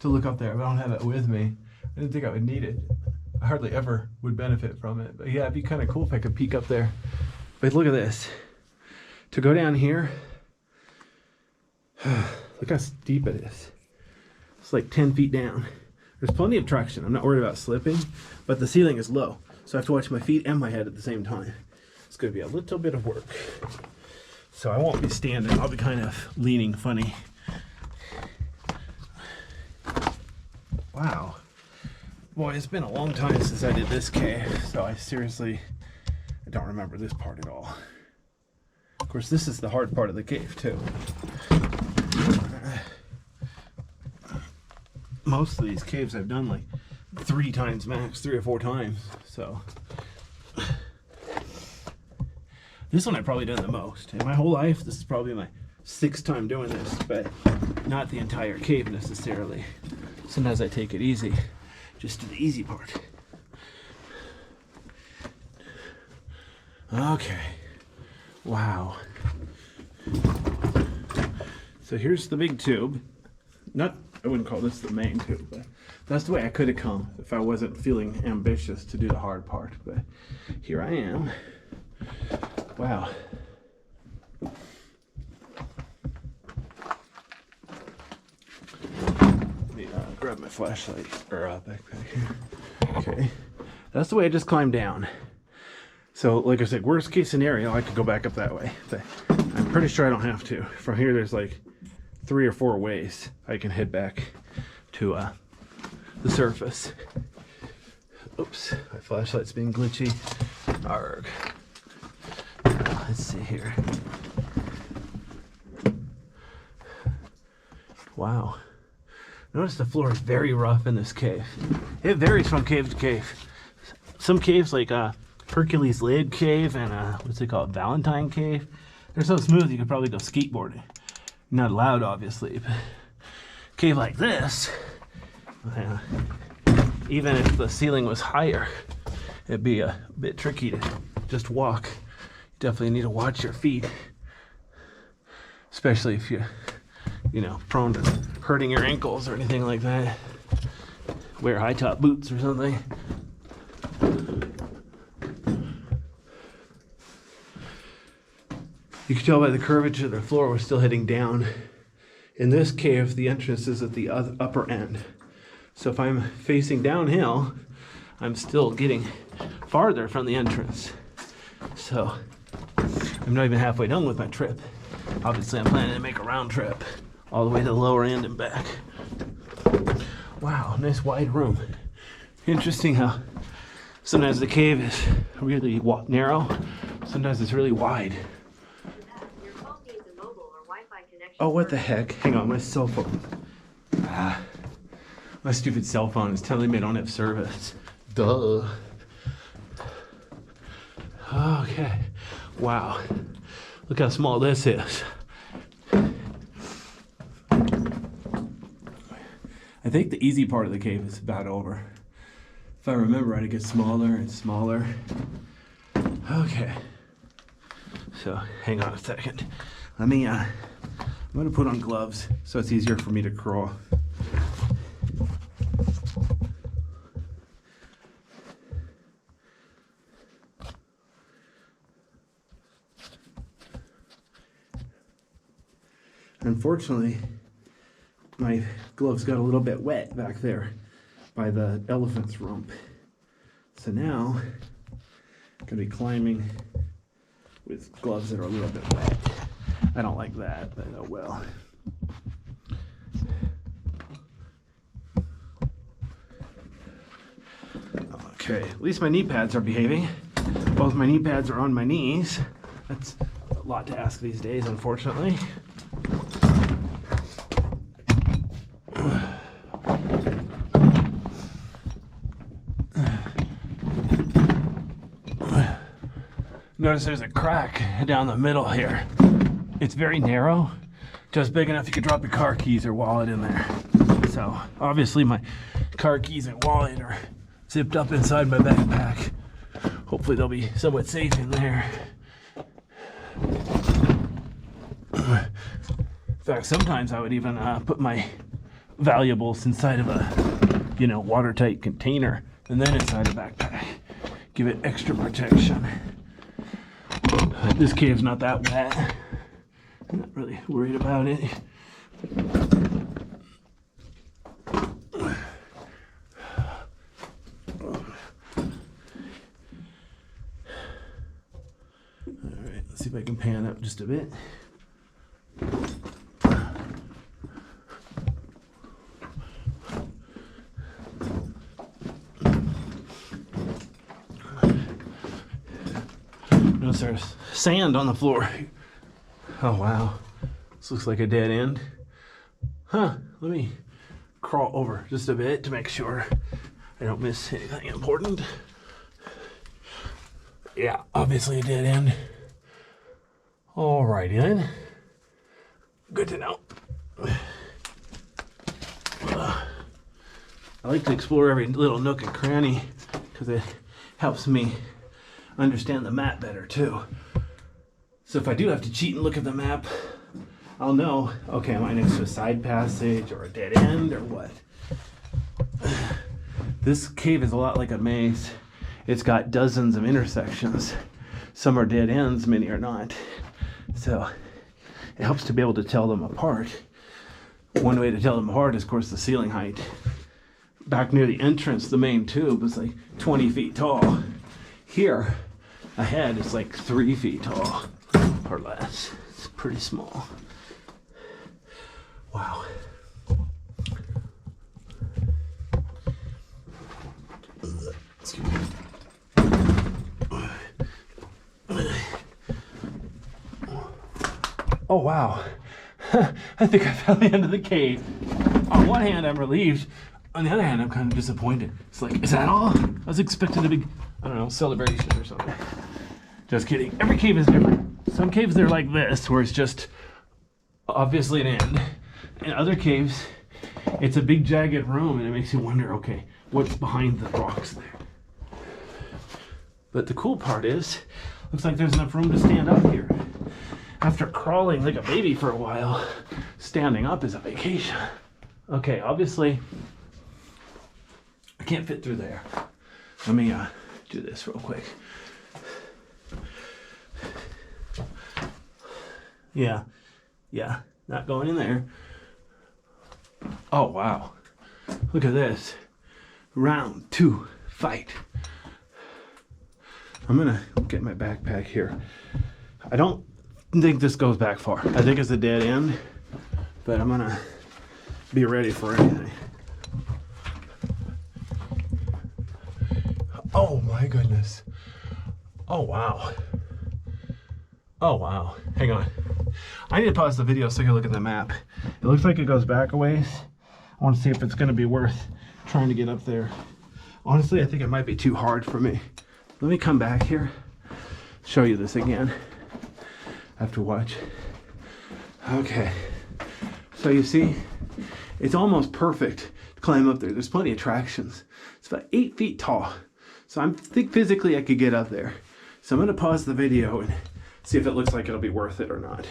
to look up there, but I don't have it with me. I didn't think I would need it. I hardly ever would benefit from it. But yeah, it'd be kind of cool if I could peek up there. But look at this. To go down here, look how steep it is. It's like 10 feet down. There's plenty of traction. I'm not worried about slipping, but the ceiling is low. So I have to watch my feet and my head at the same time. It's going to be a little bit of work. So I won't be standing. I'll be kind of leaning funny. Wow. Boy, it's been a long time since I did this cave. So I don't remember this part at all. Of course, this is the hard part of the cave too. Most of these caves I've done like 3 times max, 3 or 4 times. So this one I've probably done the most. In my whole life, this is probably my 6th time doing this, but not the entire cave necessarily. Sometimes I take it easy, just to the easy part. Okay. Wow. So here's the big tube. I wouldn't call this the main tube, but that's the way I could have come if I wasn't feeling ambitious to do the hard part. But here I am. Wow. Let me grab my flashlight or backpack here. Okay. That's the way I just climbed down. So, like I said, worst case scenario, I could go back up that way. But I'm pretty sure I don't have to. From here, there's like 3 or 4 ways I can head back to the surface. Oops, my flashlight's being glitchy. Arg. Let's see here. Wow. Notice the floor is very rough in this cave. It varies from cave to cave. Some caves like Hercules Lave Cave and what's it called, Valentine Cave, they're so smooth you could probably go skateboarding. Not allowed, obviously, but a cave like this, even if the ceiling was higher, it'd be a bit tricky to just walk. You definitely need to watch your feet, especially if you're, prone to hurting your ankles or anything like that. Wear high top boots or something. You can tell by the curvature of the floor we're still heading down. In this cave, the entrance is at the upper end. So if I'm facing downhill, I'm still getting farther from the entrance. So I'm not even halfway done with my trip. Obviously, I'm planning to make a round trip all the way to the lower end and back. Wow, nice wide room. Interesting how sometimes the cave is really narrow, sometimes it's really wide. Oh, what the heck? Hang on, my cell phone. My stupid cell phone is telling me I don't have service. Duh. Okay. Wow. Look how small this is. I think the easy part of the cave is about over. If I remember right, it gets smaller and smaller. Okay. So, hang on a second. I'm going to put on gloves so it's easier for me to crawl. Unfortunately, my gloves got a little bit wet back there by the elephant's rump. So now, I'm going to be climbing with gloves that are a little bit wet. I don't like that, but oh well. Okay, at least my knee pads are behaving. Both my knee pads are on my knees. That's a lot to ask these days, unfortunately. Notice there's a crack down the middle here. It's very narrow, just big enough you could drop your car keys or wallet in there. So obviously my car keys and wallet are zipped up inside my backpack. Hopefully they'll be somewhat safe in there. In fact, sometimes I would even put my valuables inside of a, you know, watertight container and then inside a backpack. Give it extra protection. This cave's not that wet. I'm not really worried about it. Alright, let's see if I can pan up just a bit. Notice there's sand on the floor. Oh wow, this looks like a dead end. Huh, let me crawl over just a bit to make sure I don't miss anything important. Yeah, obviously a dead end. Alrighty then. Good to know. I like to explore every little nook and cranny because it helps me understand the map better too. So if I do have to cheat and look at the map, I'll know, okay, am I next to a side passage or a dead end or what? This cave is a lot like a maze. It's got dozens of intersections. Some are dead ends, many are not. So it helps to be able to tell them apart. One way to tell them apart is, of course, the ceiling height. Back near the entrance, the main tube was like 20 feet tall. Here, ahead, it's like 3 feet tall or less. It's pretty small. Wow. Excuse me. Oh wow. I think I found the end of the cave. On one hand, I'm relieved. On the other hand, I'm kind of disappointed. It's like, is that all? I was expecting a big, I don't know, celebration or something. Just kidding. Every cave is different. Some caves, they're like this, where it's just obviously an end. In other caves, it's a big jagged room, and it makes you wonder, okay, what's behind the rocks there? But the cool part is, looks like there's enough room to stand up here. After crawling like a baby for a while, standing up is a vacation. Okay, obviously, I can't fit through there. Let me do this real quick. Yeah, not going in there. Oh, wow. Look at this. Round 2, fight. I'm gonna get my backpack here. I don't think this goes back far. I think it's a dead end, but I'm gonna be ready for anything. Oh my goodness. Oh wow. Oh wow. Hang on. I need to pause the video so I can look at the map. It looks like it goes back a ways. I want to see if it's going to be worth trying to get up there. Honestly, I think it might be too hard for me. Let me come back here, show you this again. I have to watch. Okay. So you see, it's almost perfect to climb up there. There's plenty of tractions. It's about 8 feet tall. So I think physically I could get up there. So I'm going to pause the video and see if it looks like it'll be worth it or not.